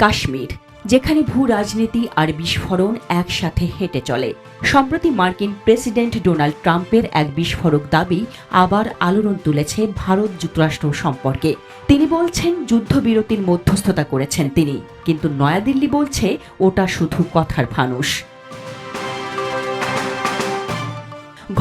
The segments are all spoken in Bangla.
কাশ্মীর, যেখানে ভূ রাজনীতি আর বিস্ফোরণ একসাথে হেঁটে চলে। সম্প্রতি মার্কিন প্রেসিডেন্ট ডোনাল্ড ট্রাম্পের এক বিস্ফোরক দাবি আবার আলোড়ন তুলেছে ভারত যুক্তরাষ্ট্র সম্পর্কে। তিনি বলছেন যুদ্ধবিরতির মধ্যস্থতা করেছেন তিনি, কিন্তু নয়াদিল্লি বলছে ওটা শুধু কথার ফানুস।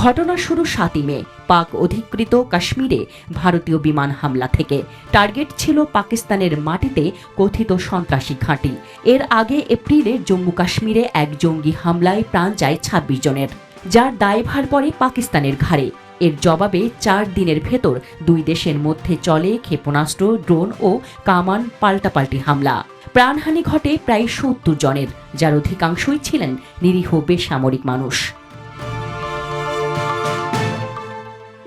ঘটনা শুরু 7ই মে পাক অধিকৃত কাশ্মীরে ভারতীয় বিমান হামলা থেকে। টার্গেট ছিল পাকিস্তানের মাটিতে কথিত সন্ত্রাসী ঘাঁটি। এর আগে এপ্রিলে জম্মু কাশ্মীরে এক জঙ্গি হামলায় প্রাণ যায় 26 জনের, যার দায়ভার পড়ে পাকিস্তানের ঘাড়ে। এর জবাবে 4 দিনের ভেতর দুই দেশের মধ্যে চলে ক্ষেপণাস্ত্র, ড্রোন ও কামান পাল্টাপাল্টি হামলা। প্রাণহানি ঘটে প্রায় 70 জনের, যার অধিকাংশই ছিলেন নিরীহ বেসামরিক মানুষ।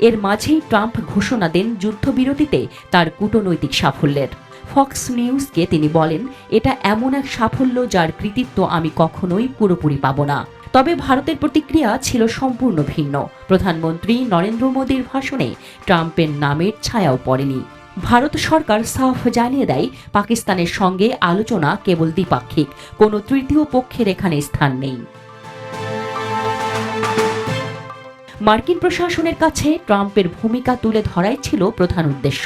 এর মাঝেই ট্রাম্প ঘোষণা দেন যুদ্ধবিরতিতে তার কূটনৈতিক সাফল্যের। ফক্স নিউজকে তিনি বলেন, এটা এমন এক সাফল্য যার কৃতিত্ব আমি কখনোই পুরোপুরি পাব না। তবে ভারতের প্রতিক্রিয়া ছিল সম্পূর্ণ ভিন্ন। প্রধানমন্ত্রী নরেন্দ্র মোদীর ভাষণে ট্রাম্পের নামের ছায়াও পড়েনি। ভারত সরকার সাফ জানিয়ে দেয়, পাকিস্তানের সঙ্গে আলোচনা কেবল দ্বিপাক্ষিক, কোনো তৃতীয় পক্ষের এখানে স্থান নেই। মার্কিন প্রশাসনের কাছে ট্রাম্পের ভূমিকা তুলে ধরাই ছিল প্রধান উদ্দেশ্য।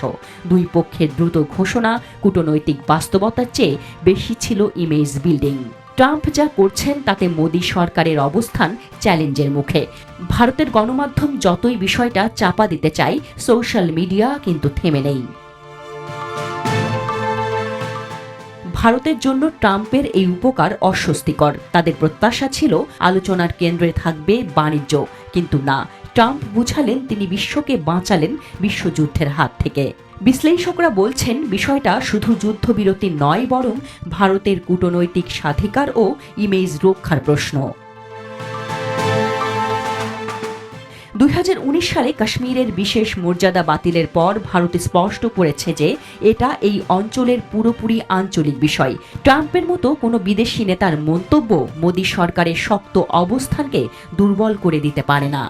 দুই পক্ষের দ্রুত ঘোষণা কূটনৈতিক বাস্তবতার চেয়ে বেশি ছিল ইমেজ বিল্ডিং। ট্রাম্প যা করছেন তাতে মোদী সরকারের অবস্থান চ্যালেঞ্জের মুখে। ভারতের গণমাধ্যম যতই বিষয়টা চাপা দিতে চায়, সোশ্যাল মিডিয়া কিন্তু থেমে নেই। ভারতের জন্য ট্রাম্পের এই উপকার অস্বস্তিকর। তাদের প্রত্যাশা ছিল আলোচনার কেন্দ্রে থাকবে বাণিজ্য, কিন্তু না। ট্রাম্প বুঝালেন তিনি বিশ্বকে বাঁচালেন বিশ্বযুদ্ধের হাত থেকে। বিশ্লেষকরা বলছেন বিষয়টা শুধু যুদ্ধবিরতি নয়, বরং ভারতের কূটনৈতিক স্বাধিকার ও ইমেজ রক্ষার প্রশ্ন। 2019 সালে কাশ্মীরের বিশেষ মর্যাদা বাতিলের পর ভারত স্পষ্ট করেছে যে এটা এই অঞ্চলের পুরোপুরি আঞ্চলিক বিষয়। ট্রাম্পের মতো কোনো বিদেশি নেতার মন্তব্য মোদী সরকারের শক্ত অবস্থানকে দুর্বল করে দিতে পারে না।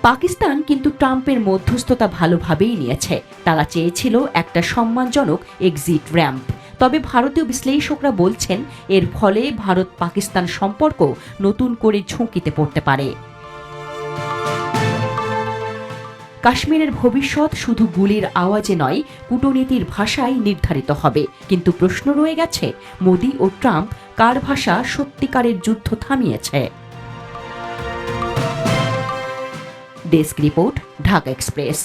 পাকিস্তান কিন্তু ট্রাম্পের মধ্যস্থতা ভালোভাবেই নিয়েছে। তারা চেয়েছিল একটা সম্মানজনক এক্সিট র্যাম্প। তবে ভারতীয় বিশ্লেষকরা বলছেন এর ফলে ভারত পাকিস্তান সম্পর্ক নতুন করে ঝুঁকিতে পড়তে পারে। কাশ্মীরের ভবিষ্যৎ শুধু গুলির আওয়াজে নয়, কূটনীতির ভাষায় নির্ধারিত হবে। কিন্তু প্রশ্ন রয়ে গেছে, মোদী ও ট্রাম্প কার ভাষা সত্যিকারের যুদ্ধ থামিয়েছে? Desk report, Dhaka express.